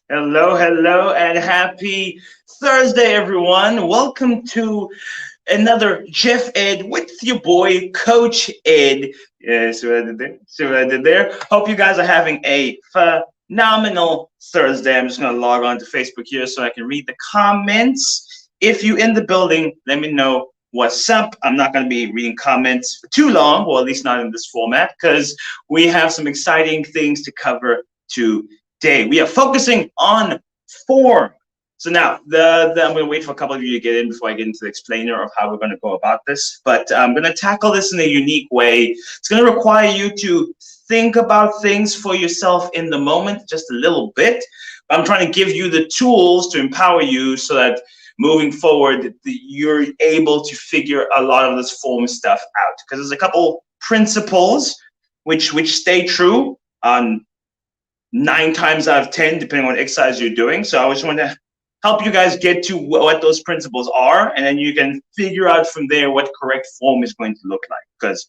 Hello, hello, and happy Thursday, everyone. Welcome to another Jeff Ed with your boy, Coach Ed. Yeah, see what I did there? See what I did there? Hope you guys are having a phenomenal Thursday. I'm just going to log on to Facebook here so I can read the comments. If you're in the building, let me know what's up. I'm not going to be reading comments for too long, or at least not in this format, because we have some exciting things to cover today. We are focusing on form. So now, I'm going to wait for a couple of you to get in before I get into the explainer of how we're going to go about this. But I'm going to tackle this in a unique way. It's going to require you to think about things for yourself in the moment, just a little bit. I'm trying to give you the tools to empower you so that moving forward, you're able to figure a lot of this form stuff out. Because there's a couple principles which stay true on 9 times out of 10, depending on what exercise you're doing. So I just want to help you guys get to what those principles are, and then you can figure out from there what correct form is going to look like. Because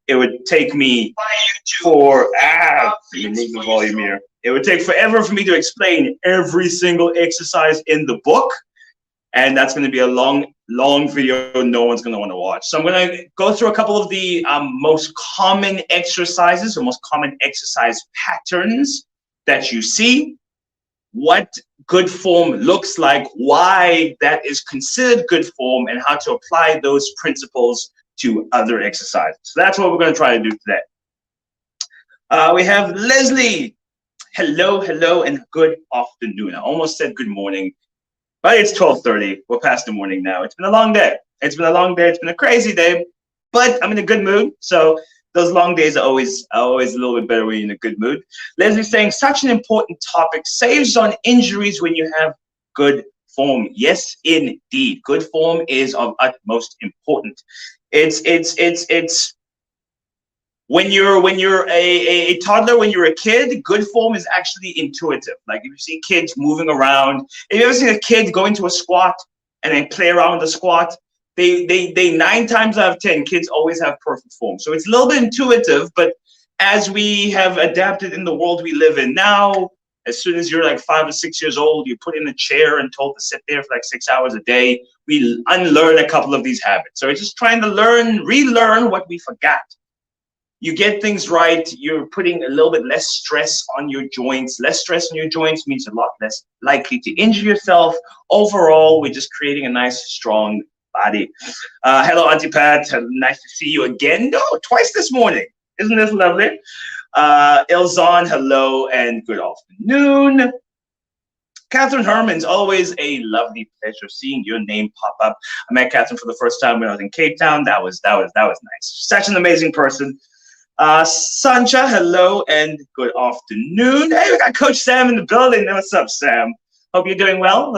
it would take me for let me move the volume here. It would take forever for me to explain every single exercise in the book, and that's going to be a long video no one's going to want to watch. So I'm going to go through a couple of the most common exercises or most common exercise patterns that you see, what good form looks like, why that is considered good form, and how to apply those principles to other exercises. So that's what we're going to try to do today. We have Leslie. Hello, hello, and good afternoon. I almost said good morning, but it's 12:30. We're past the morning now. It's been a long day. It's been a crazy day, but I'm in a good mood. So those long days are always a little bit better when you're in a good mood. Leslie's saying, such an important topic, saves on injuries when you have good form. Yes, indeed. Good form is of utmost importance. It's when you're a toddler, when you're a kid, good form is actually intuitive. Like if you see kids moving around, have you ever seen a kid go into a squat and then play around with the squat? They 9 times out of 10, kids always have perfect form. So it's a little bit intuitive, but as we have adapted in the world we live in now, as soon as you're like 5 or 6 years old, you're put in a chair and told to sit there for like 6 hours a day. We unlearn a couple of these habits. So it's just trying to relearn what we forgot. You get things right, you're putting a little bit less stress on your joints. Less stress on your joints means a lot less likely to injure yourself. Overall, we're just creating a nice, strong body. Hello, Auntie Pat. Nice to see you again. No, twice this morning. Isn't this lovely? Ilzon, hello, and good afternoon. Catherine Herman's always a lovely pleasure seeing your name pop up. I met Catherine for the first time when I was in Cape Town. That was nice. Such an amazing person. Sancha, hello, and good afternoon. Hey, we got Coach Sam in the building. What's up, Sam? Hope you're doing well.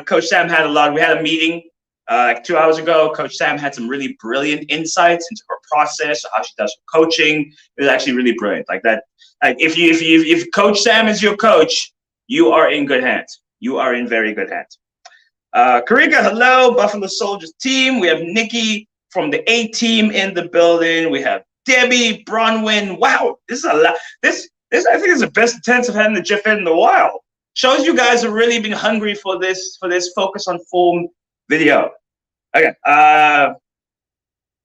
Coach Sam we had a meeting like 2 hours ago. Coach Sam had some really brilliant insights into her process, how she does her coaching. It was actually really brilliant. Like that. Like if Coach Sam is your coach, you are in good hands. You are in very good hands. Karika, hello, Buffalo Soldiers team. We have Nikki from the A team in the building. We have Debbie Bronwyn. Wow, this is a lot. This I think is the best attendance I've had in the Jeff Ed in a while. Shows you guys have really been hungry for this focus on form video. Okay,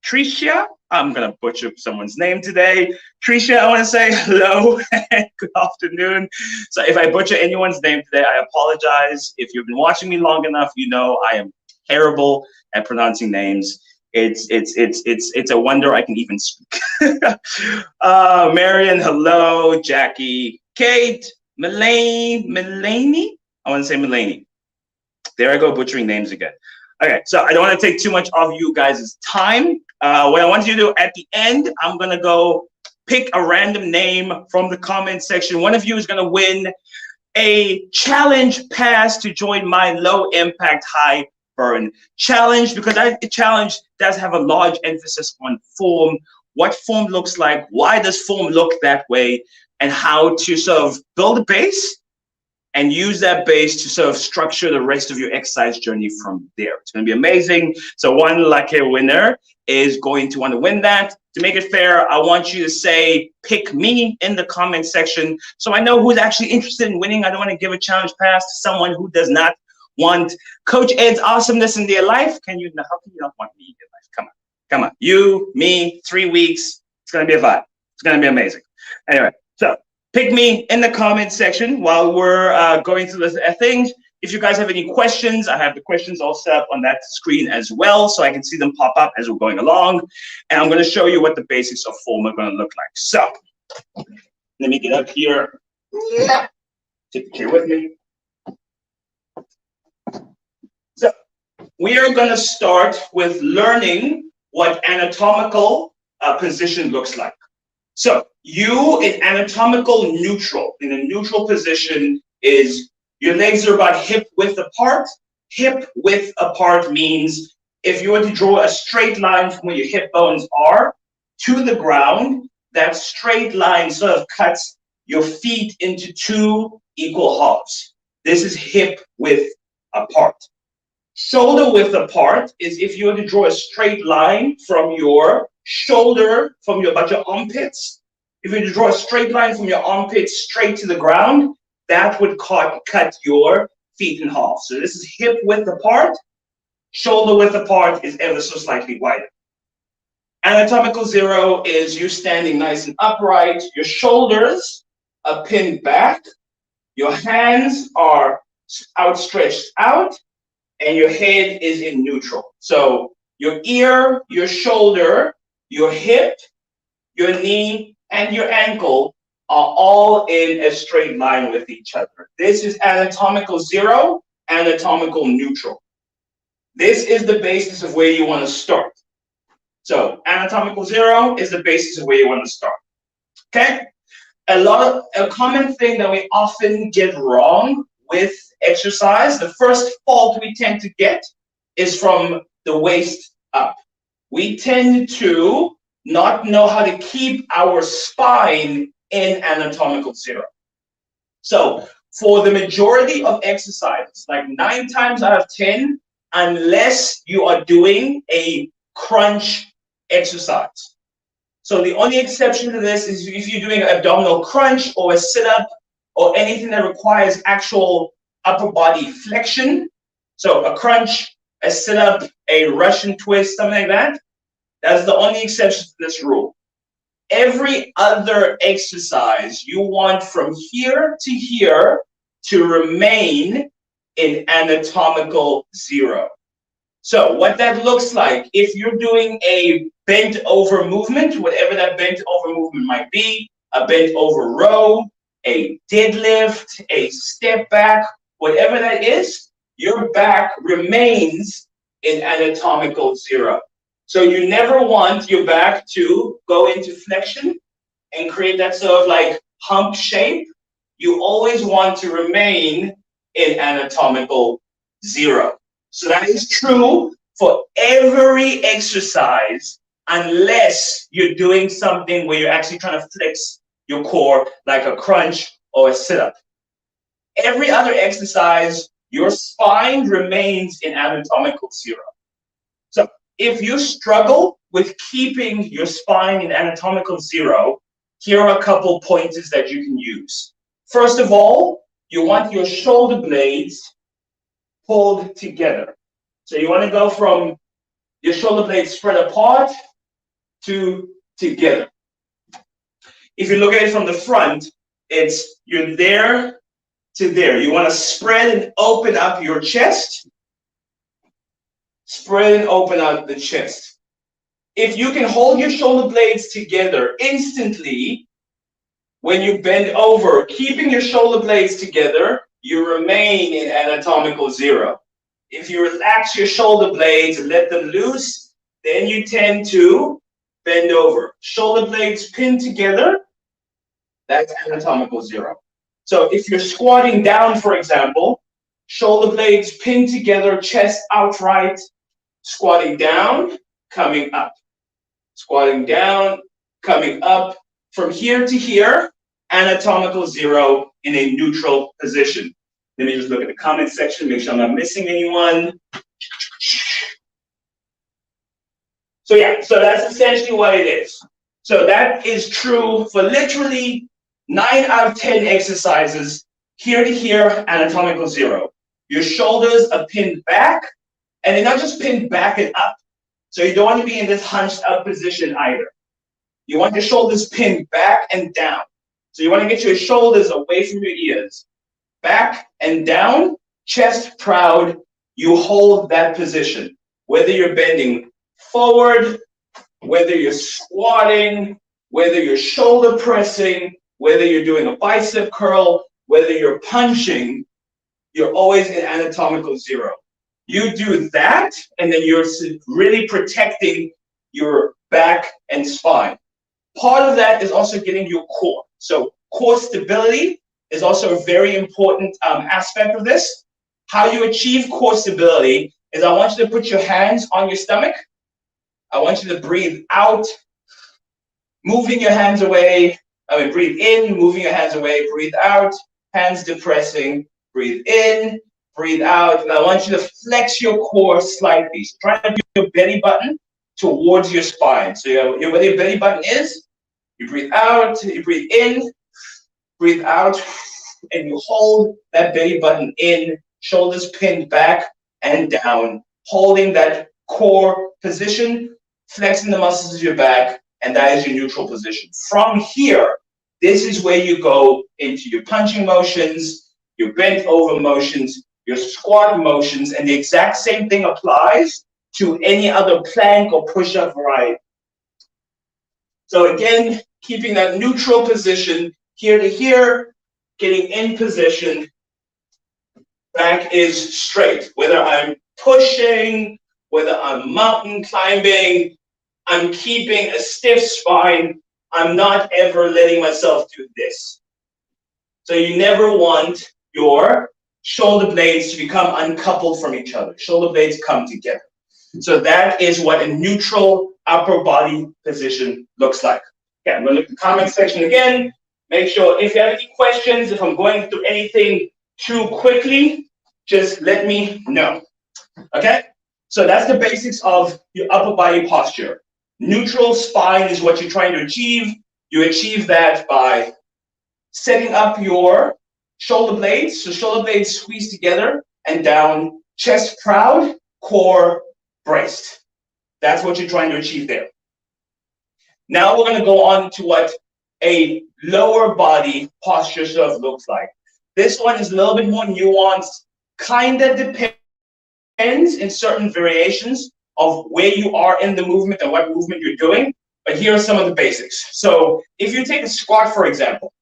Tricia, I'm gonna butcher someone's name today. Tricia, I want to say hello and good afternoon. So if I butcher anyone's name today, I apologize. If you've been watching me long enough, you know I am terrible at pronouncing names. It's a wonder I can even speak. Marion, hello. Jackie, Kate, Mulaney. I want to say Mulaney. There I go, butchering names again. Okay, so I don't want to take too much of you guys' time. What I want you to do at the end, I'm going to go pick a random name from the comment section. One of you is going to win a challenge pass to join my low impact, high burn challenge, because the challenge does have a large emphasis on form, what form looks like, why does form look that way, and how to sort of build a base and use that base to sort of structure the rest of your exercise journey from there. It's going to be amazing. So one lucky winner is going to want to win that. To make it fair, I want you to say, pick me in the comment section so I know who's actually interested in winning. I don't want to give a challenge pass to someone who does not want Coach Ed's awesomeness in their life. How can you not want me in your life? Come on. Come on. You, me, 3 weeks. It's going to be a vibe. It's going to be amazing. Anyway, so pick me in the comment section while we're going through the things. If you guys have any questions, I have the questions all set up on that screen as well, so I can see them pop up as we're going along. And I'm going to show you what the basics of form are going to look like. So let me get up here. Take the chair with me. So we are going to start with learning what anatomical position looks like. So you in anatomical neutral, in a neutral position is your legs are about hip width apart. Hip width apart means if you were to draw a straight line from where your hip bones are to the ground, that straight line sort of cuts your feet into 2 equal halves. This is hip width apart. Shoulder width apart is if you were to draw a straight line from your shoulder, from your armpits. If you were to draw a straight line from your armpits straight to the ground, that would cut your feet in half. So this is hip width apart. Shoulder width apart is ever so slightly wider. Anatomical zero is you standing nice and upright. Your shoulders are pinned back. Your hands are outstretched out. And your head is in neutral. So your ear, your shoulder, your hip, your knee, and your ankle are all in a straight line with each other. This is anatomical zero, anatomical neutral. This is the basis of where you want to start. So anatomical zero is the basis of where you want to start. Okay? A common thing that we often get wrong with exercise, the first fault we tend to get is from the waist up. We tend to not know how to keep our spine in anatomical zero. So for the majority of exercises, like 9 times out of 10, unless you are doing a crunch exercise. So the only exception to this is if you're doing an abdominal crunch or a sit-up or anything that requires actual upper body flexion. So a crunch, a sit-up, a Russian twist, something like that. That's the only exception to this rule. Every other exercise you want from here to here to remain in anatomical zero. So what that looks like, if you're doing a bent over movement, whatever that bent over movement might be, a bent over row, a deadlift, a step back, whatever that is, your back remains in anatomical zero. So you never want your back to go into flexion and create that sort of like hump shape. You always want to remain in anatomical zero. So that is true for every exercise unless you're doing something where you're actually trying to flex your core like a crunch or a sit-up. Every other exercise, your spine remains in anatomical zero. So if you struggle with keeping your spine in anatomical zero, here are a couple pointers that you can use. First of all, you want your shoulder blades pulled together. So you want to go from your shoulder blades spread apart to together. If you look at it from the front, it's you're there to there. You want to spread and open up your chest. Spread and open out the chest. If you can hold your shoulder blades together instantly, when you bend over, keeping your shoulder blades together, you remain in anatomical zero. If you relax your shoulder blades and let them loose, then you tend to bend over. Shoulder blades pinned together, that's anatomical zero. So if you're squatting down, for example, shoulder blades pinned together, chest outright, squatting down, coming up. Squatting down, coming up. From here to here, anatomical zero in a neutral position. Let me just look at the comment section, make sure I'm not missing anyone. So yeah, so that's essentially what it is. So that is true for literally 9 out of 10 exercises, here to here, anatomical zero. Your shoulders are pinned back, and they're not just pinned back and up. So you don't want to be in this hunched up position either. You want your shoulders pinned back and down. So you want to get your shoulders away from your ears. Back and down, chest proud, you hold that position. Whether you're bending forward, whether you're squatting, whether you're shoulder pressing, whether you're doing a bicep curl, whether you're punching, you're always in anatomical zero. You do that, and then you're really protecting your back and spine. Part of that is also getting your core. So core stability is also a very important aspect of this. How you achieve core stability is I want you to put your hands on your stomach. I want you to breathe out, moving your hands away. Breathe in, moving your hands away, breathe out, hands depressing, breathe in, breathe out. And I want you to flex your core slightly. So try to do your belly button towards your spine. So where your belly button is, you breathe out, you breathe in, breathe out, and you hold that belly button in, shoulders pinned back and down, holding that core position, flexing the muscles of your back, and that is your neutral position. From here, this is where you go into your punching motions, your bent over motions, your squat motions, and the exact same thing applies to any other plank or push-up variety. So again, keeping that neutral position, here to here, getting in position, back is straight. Whether I'm pushing, whether I'm mountain climbing, I'm keeping a stiff spine. I'm not ever letting myself do this. So you never want your shoulder blades to become uncoupled from each other. Shoulder blades come together. So that is what a neutral upper body position looks like. Okay, I'm going to look at the comment section again. Make sure if you have any questions, if I'm going through anything too quickly, just let me know. Okay? So that's the basics of your upper body posture. Neutral spine is what you're trying to achieve. You achieve that by setting up your shoulder blades. So shoulder blades squeeze together and down, chest proud, core braced. That's what you're trying to achieve there. Now we're going to go on to what a lower body posture sort of looks like. This one is a little bit more nuanced, kind of depends in certain variations of where you are in the movement and what movement you're doing. But here are some of the basics. So if you take a squat, for example,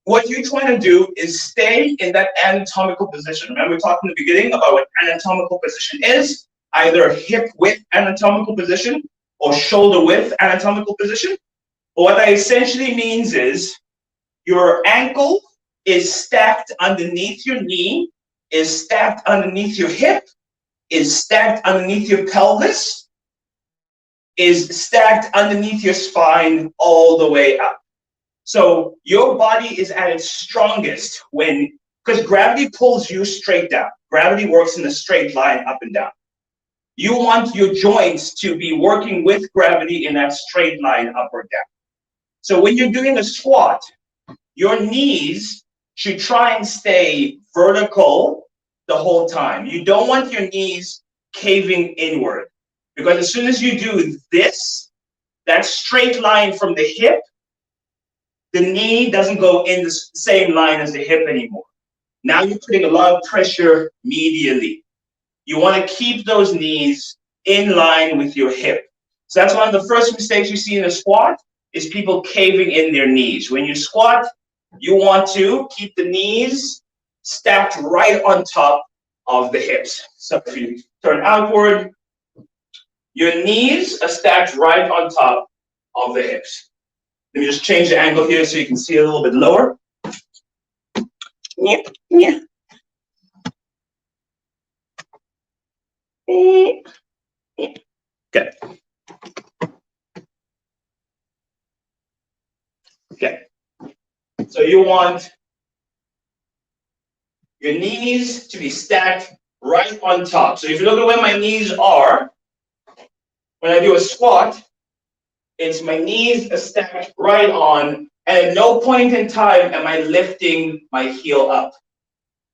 what you're trying to do is stay in that anatomical position. Remember we talked in the beginning about what anatomical position is, either hip width anatomical position or shoulder width anatomical position. But what that essentially means is your ankle is stacked underneath your knee, is stacked underneath your hip, is stacked underneath your pelvis, is stacked underneath your spine all the way up. So your body is at its strongest because gravity pulls you straight down. Gravity works in a straight line up and down. You want your joints to be working with gravity in that straight line up or down. So when you're doing a squat, your knees should try and stay vertical the whole time. You don't want your knees caving inward, because as soon as you do this, that straight line from the hip, the knee doesn't go in the same line as the hip anymore. Now you're putting a lot of pressure medially. You want to keep those knees in line with your hip. So that's one of the first mistakes you see in a squat is people caving in their knees. When you squat, you want to keep the knees stacked right on top of the hips. So if you turn outward, your knees are stacked right on top of the hips. Let me just change the angle here so you can see a little bit lower. Yeah, yeah. Okay. Okay. So you want your knees to be stacked right on top. So if you look at where my knees are, when I do a squat, it's my knees are stacked right on, and at no point in time am I lifting my heel up.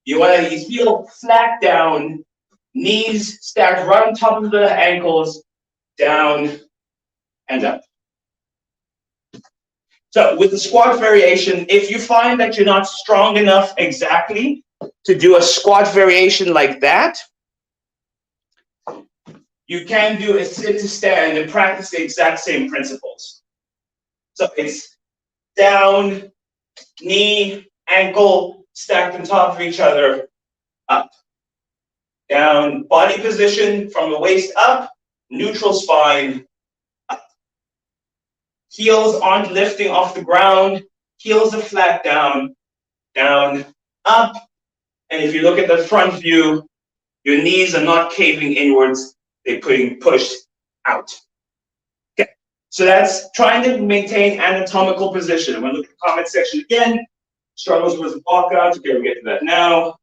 You want to heel flat down, knees stacked right on top of the ankles, down and up. So with the squat variation, if you find that you're not strong enough exactly to do a squat variation like that, you can do a sit to stand and practice the exact same principles. So it's down, knee, ankle stacked on top of each other, up. Down, body position from the waist up, neutral spine, up. Heels aren't lifting off the ground, heels are flat down, down, up. And if you look at the front view, your knees are not caving inwards, they're being pushed out. Okay, so that's trying to maintain anatomical position. I'm going to look at the comment section again. Struggles with walkouts. Okay, we'll get to that now.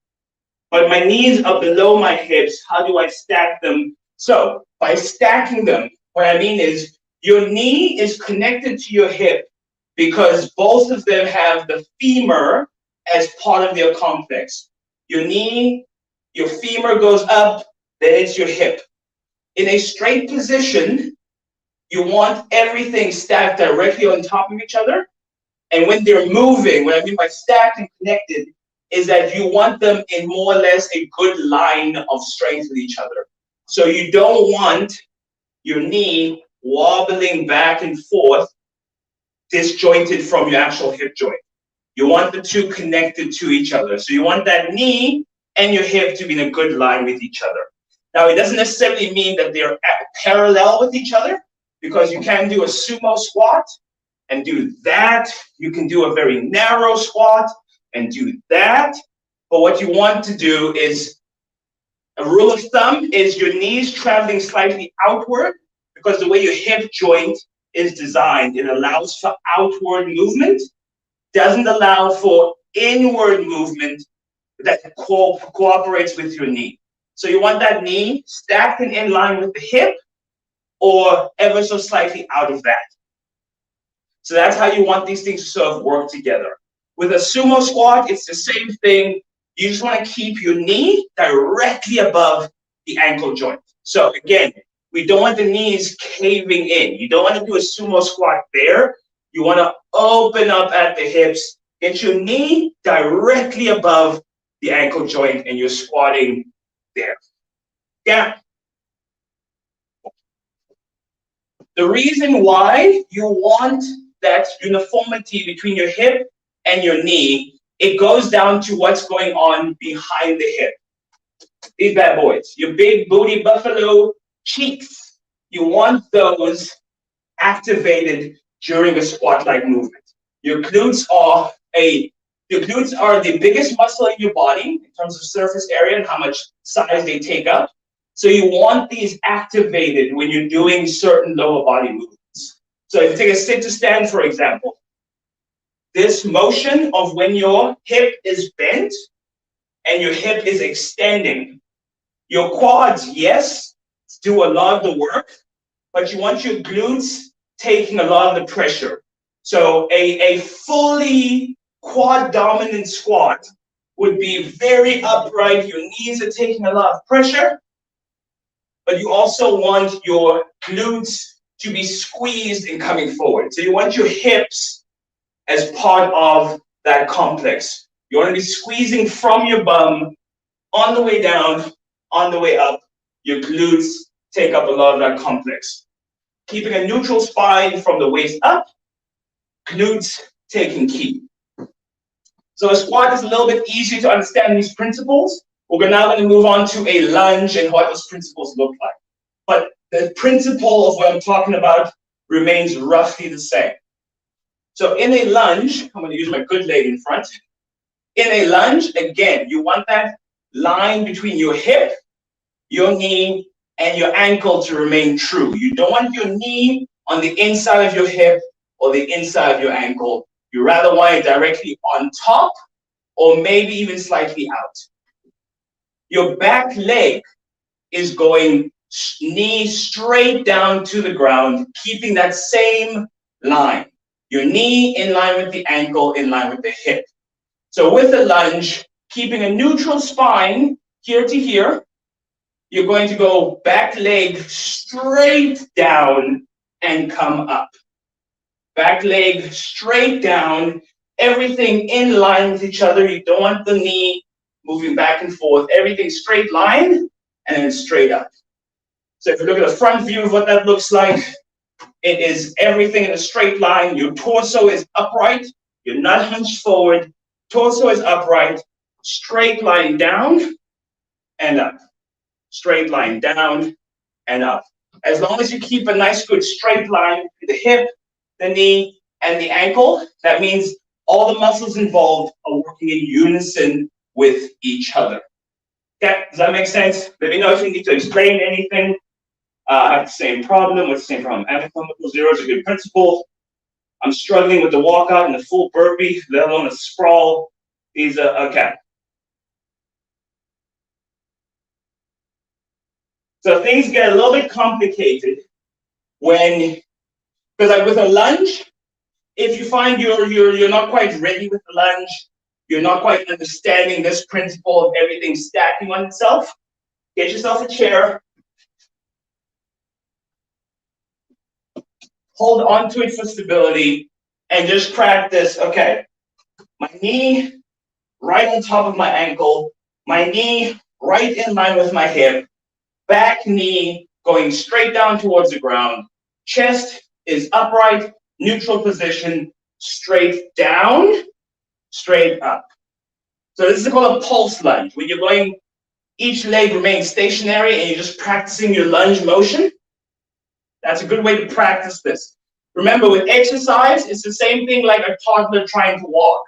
But my knees are below my hips. How do I stack them? So by stacking them, what I mean is your knee is connected to your hip because both of them have the femur as part of their complex. Your knee, your femur goes up, then it's your hip. In a straight position, you want everything stacked directly on top of each other. And when they're moving, what I mean by stacked and connected, is that you want them in more or less a good line of strength with each other. So you don't want your knee wobbling back and forth, disjointed from your actual hip joint. You want the two connected to each other. So you want that knee and your hip to be in a good line with each other. Now, it doesn't necessarily mean that they're parallel with each other, because you can do a sumo squat and do that. You can do a very narrow squat and do that. But what you want to do is, a rule of thumb is your knees traveling slightly outward, because the way your hip joint is designed, it allows for outward movement, doesn't allow for inward movement that cooperates with your knee. So you want that knee stacked and in line with the hip, or ever so slightly out of that. So that's how you want these things to sort of work together. With a sumo squat, it's the same thing. You just want to keep your knee directly above the ankle joint. So again, we don't want the knees caving in. You don't want to do a sumo squat there. You want to open up at the hips, get your knee directly above the ankle joint, and you're squatting there. Yeah. The reason why you want that uniformity between your hip and your knee, it goes down to what's going on behind the hip. These bad boys, your big booty buffalo cheeks, you want those activated during a squat-like movement. Your glutes are the biggest muscle in your body in terms of surface area and how much size they take up. So you want these activated when you're doing certain lower body movements. So if you take a sit to stand, for example, this motion of when your hip is bent and your hip is extending, your quads, yes, do a lot of the work, but you want your glutes taking a lot of the pressure. So a fully quad dominant squat would be very upright. Your knees are taking a lot of pressure, but you also want your glutes to be squeezed and coming forward. So you want your hips as part of that complex. You want to be squeezing from your bum on the way down, on the way up. Your glutes take up a lot of that complex. Keeping a neutral spine from the waist up, glutes taking key. So a squat is a little bit easier to understand these principles. We're now going to move on to a lunge and what those principles look like. But the principle of what I'm talking about remains roughly the same. So in a lunge, I'm going to use my good leg in front. In a lunge, again, you want that line between your hip, your knee, and your ankle to remain true. You don't want your knee on the inside of your hip or the inside of your ankle. You rather want it directly on top or maybe even slightly out. Your back leg is going knee straight down to the ground, keeping that same line. Your knee in line with the ankle, in line with the hip. So with the lunge, keeping a neutral spine here to here, you're going to go back leg straight down and come up. Back leg straight down, everything in line with each other. You don't want the knee moving back and forth. Everything straight line and then straight up. So if you look at the front view of what that looks like, it is everything in a straight line. Your torso is upright. You're not hunched forward. Torso is upright. Straight line down and up. Straight line down and up. As long as you keep a nice good straight line with the hip, the knee, and the ankle, that means all the muscles involved are working in unison with each other. Okay, does that make sense? Let me know if you need to explain anything. I have the same problem. What's the same problem? Anatomical zero is a good principle. I'm struggling with the walkout and the full burpee, let alone a sprawl. These are, okay. So things get a little bit complicated when, because like with a lunge, if you find you're not quite ready with the lunge, you're not quite understanding this principle of everything stacking on itself, get yourself a chair, hold on to it for stability, and just practice, okay, my knee right on top of my ankle, my knee right in line with my hip, back knee going straight down towards the ground, chest is upright, neutral position, straight down, straight up. So this is called a pulse lunge, when you're going, each leg remains stationary and you're just practicing your lunge motion. That's a good way to practice this. Remember, with exercise, it's the same thing like a toddler trying to walk.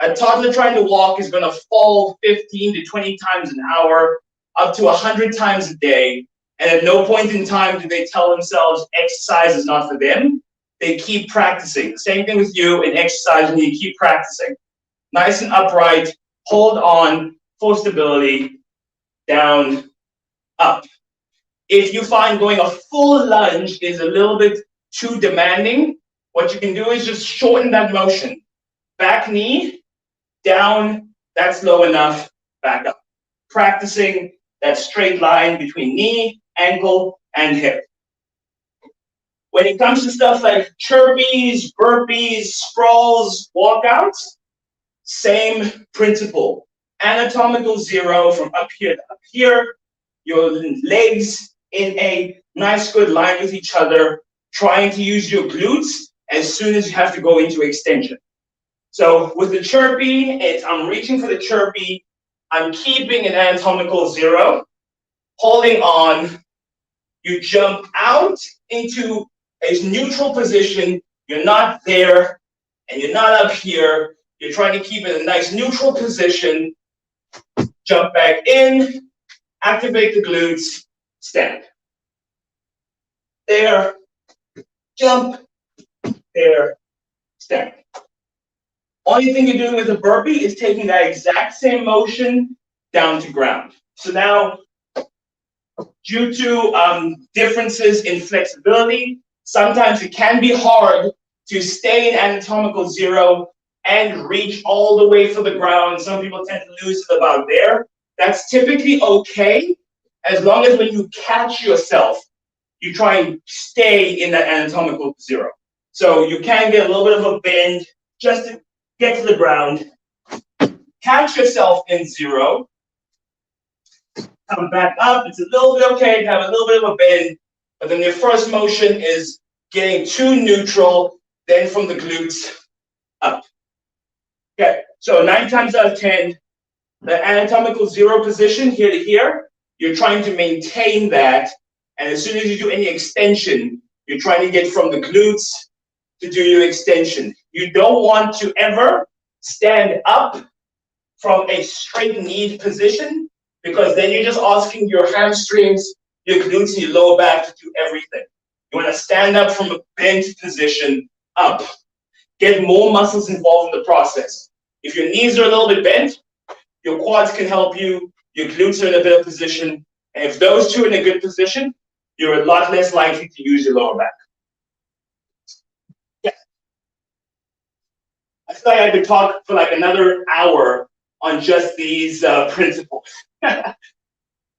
A toddler trying to walk is going to fall 15 to 20 times an hour, up to 100 times a day. And at no point in time do they tell themselves exercise is not for them. They keep practicing. The same thing with you in exercise, and you keep practicing. Nice and upright, hold on for stability, down, up. If you find going a full lunge is a little bit too demanding, what you can do is just shorten that motion. Back knee, down, that's low enough, back up. Practicing that straight line between knee, ankle, and hip. When it comes to stuff like chirpies, burpees, sprawls, walkouts, same principle. Anatomical zero from up here to up here. Your legs in a nice good line with each other, trying to use your glutes as soon as you have to go into extension. So with the chirpy, I'm reaching for the chirpy, I'm keeping an anatomical zero, holding on, you jump out into a neutral position, you're not there, and you're not up here, you're trying to keep it in a nice neutral position, jump back in, activate the glutes, stand. There, jump, there, stand. Only thing you're doing with a burpee is taking that exact same motion down to ground. So now, due to differences in flexibility, sometimes it can be hard to stay in anatomical zero and reach all the way for the ground. Some people tend to lose it about there. That's typically okay, as long as when you catch yourself, you try and stay in that anatomical zero. So you can get a little bit of a bend just to get to the ground. Catch yourself in zero. Come back up. It's a little bit okay to have a little bit of a bend, but then your first motion is getting to neutral, then from the glutes up. Okay, so 9 times out of 10, the anatomical zero position here to here, you're trying to maintain that, and as soon as you do any extension, you're trying to get from the glutes to do your extension. You don't want to ever stand up from a straight kneed position, because then you're just asking your hamstrings, your glutes, and your lower back to do everything. You want to stand up from a bent position up. Get more muscles involved in the process. If your knees are a little bit bent, your quads can help you, your glutes are in a better position, and if those two are in a good position, you're a lot less likely to use your lower back. Yeah. I feel like I could talk for like another hour on just these principles. I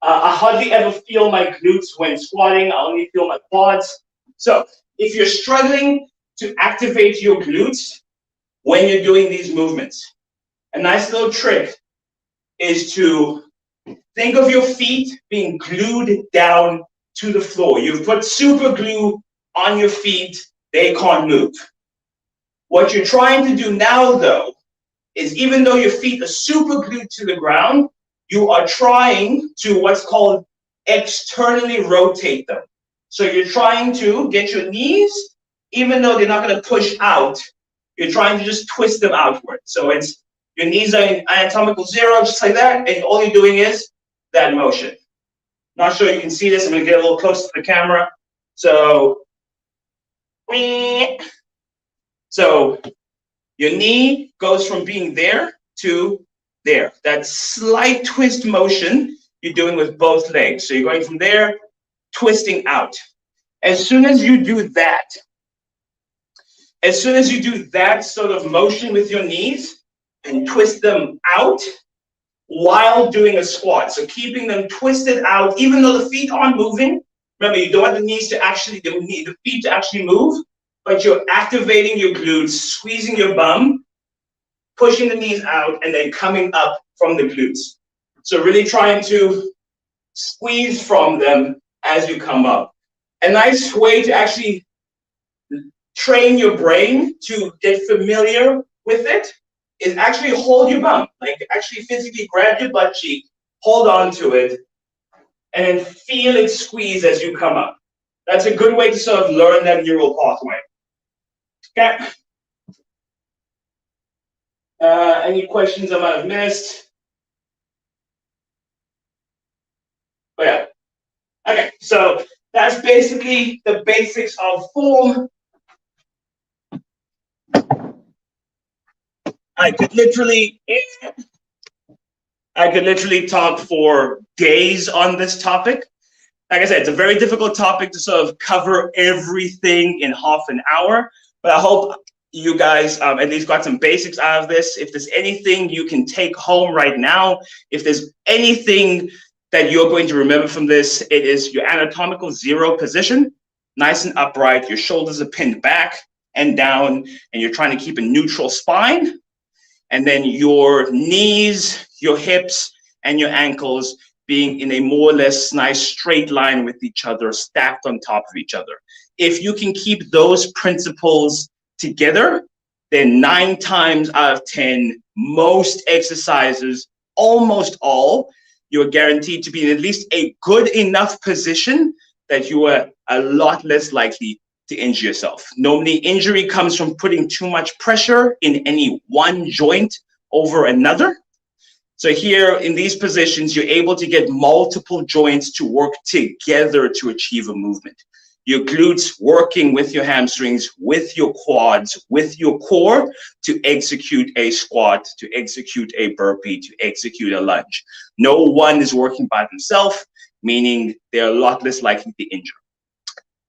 hardly ever feel my glutes when squatting. I only feel my quads. So if you're struggling to activate your glutes when you're doing these movements, a nice little trick is to think of your feet being glued down to the floor. You've put super glue on your feet. They can't move. What you're trying to do now, though, is even though your feet are super glued to the ground, you are trying to what's called externally rotate them. So you're trying to get your knees, even though they're not going to push out, you're trying to just twist them outward. So it's your knees are in anatomical zero, just like that, and all you're doing is that motion. Not sure you can see this. I'm going to get a little close to the camera. So your knee goes from being there to there. That slight twist motion you're doing with both legs. So you're going from there, twisting out. As soon as you do that sort of motion with your knees and twist them out while doing a squat. So keeping them twisted out, even though the feet aren't moving. Remember, you don't want the feet to actually move, but you're activating your glutes, squeezing your bum, pushing the knees out, and then coming up from the glutes. So really trying to squeeze from them as you come up. A nice way to actually train your brain to get familiar with it is actually hold your bum. Like actually physically grab your butt cheek, hold on to it, and then feel it squeeze as you come up. That's a good way to sort of learn that neural pathway. Okay. Any questions I might have missed? Oh, yeah. Okay, so that's basically the basics of form. I could literally talk for days on this topic. Like I said, it's a very difficult topic to sort of cover everything in half an hour, but I hope you guys at least got some basics out of this. If there's anything you can take home right now, if there's anything that you're going to remember from this, it is your anatomical zero position, nice and upright, your shoulders are pinned back and down, and you're trying to keep a neutral spine. And then your knees, your hips, and your ankles being in a more or less nice straight line with each other, stacked on top of each other. If you can keep those principles together, then 9 times out of 10, most exercises, almost all, you're guaranteed to be in at least a good enough position that you are a lot less likely to injure yourself. Normally, injury comes from putting too much pressure in any one joint over another. So here in these positions, you're able to get multiple joints to work together to achieve a movement. Your glutes working with your hamstrings, with your quads, with your core to execute a squat, to execute a burpee, to execute a lunge. No one is working by themselves, meaning they're a lot less likely to injure.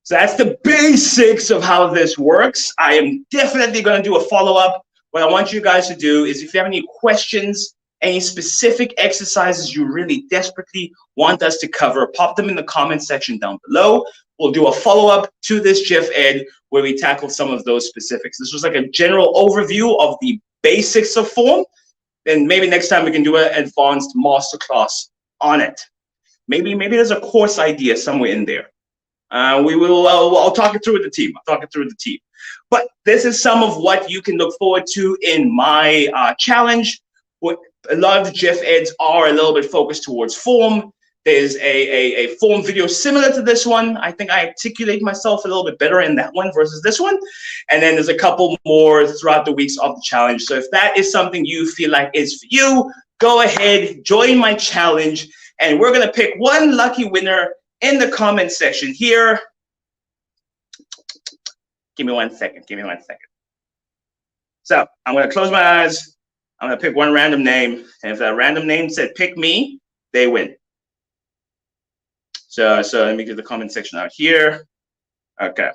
So that's the basics of how this works. I am definitely going to do a follow-up. What I want you guys to do is if you have any questions, any specific exercises you really desperately want us to cover, pop them in the comment section down below. We'll do a follow-up to this GIF Ed where we tackle some of those specifics. This was like a general overview of the basics of form. Then maybe next time we can do an advanced masterclass on it. Maybe there's a course idea somewhere in there. I'll talk it through with the team. But this is some of what you can look forward to in my challenge. A lot of the GIF Eds are a little bit focused towards form. There's a form video similar to this one. I think I articulate myself a little bit better in that one versus this one. And then there's a couple more throughout the weeks of the challenge. So if that is something you feel like is for you, go ahead, join my challenge. And we're going to pick one lucky winner in the comment section here. Give me one second. So I'm going to close my eyes. I'm going to pick one random name. And if that random name said pick me, they win. So let me get the comment section out here. Okay.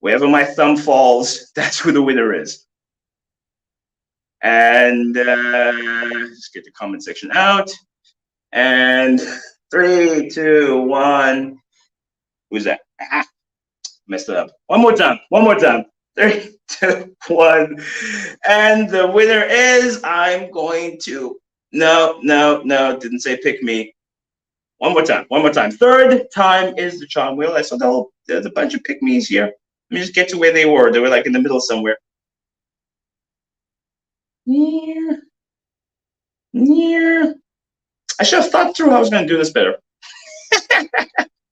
Wherever my thumb falls, that's who the winner is. And let's get the comment section out. And 3, 2, 1. Who's that? Ah, messed it up. One more time. 3, 2, 1. And the winner is, I'm going to, no, didn't say pick me. One more time. Third time is the charm wheel. I saw there's a bunch of pick me's here. Let me just get to where they were. They were like in the middle somewhere. Yeah. I should have thought through how I was going to do this better.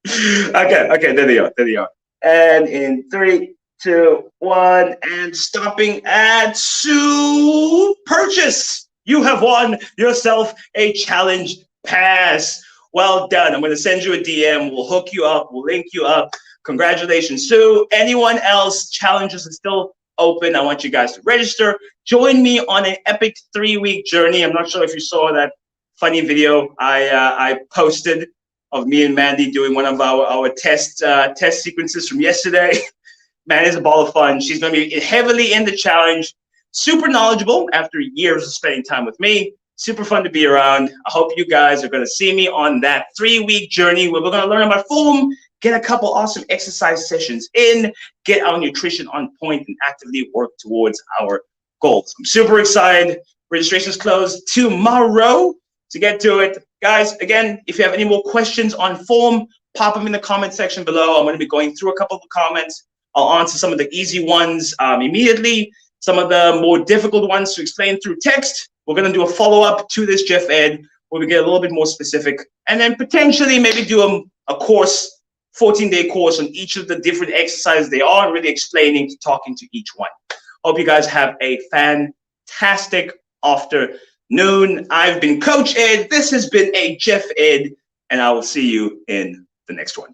Okay, there they are. And in 3, 2, 1, and stopping at Sue Purchase. You have won yourself a challenge pass. Well done. I'm going to send you a DM. We'll hook you up. We'll link you up. Congratulations, Sue. Anyone else? Challenges are still open. I want you guys to register. Join me on an epic 3-week journey. I'm not sure if you saw that funny video I posted of me and Mandy doing one of our test sequences from yesterday. Man, it's a ball of fun. She's going to be heavily in the challenge. Super knowledgeable after years of spending time with me. Super fun to be around. I hope you guys are going to see me on that 3-week journey where we're going to learn about form, get a couple awesome exercise sessions in, get our nutrition on point, and actively work towards our goals. I'm super excited. Registration's closed tomorrow. To get to it, guys, again, if you have any more questions on form, pop them in the comment section below. I'm going to be going through a couple of the comments. I'll answer some of the easy ones immediately. Some of the more difficult ones to explain through text. We're going to do a follow-up to this Jeff Ed where we get a little bit more specific, and then potentially maybe do a course, 14-day course on each of the different exercises they are, and really explaining, talking to each one. Hope you guys have a fantastic afternoon. I've been Coach Ed. This has been a Jeff Ed, and I will see you in the next one.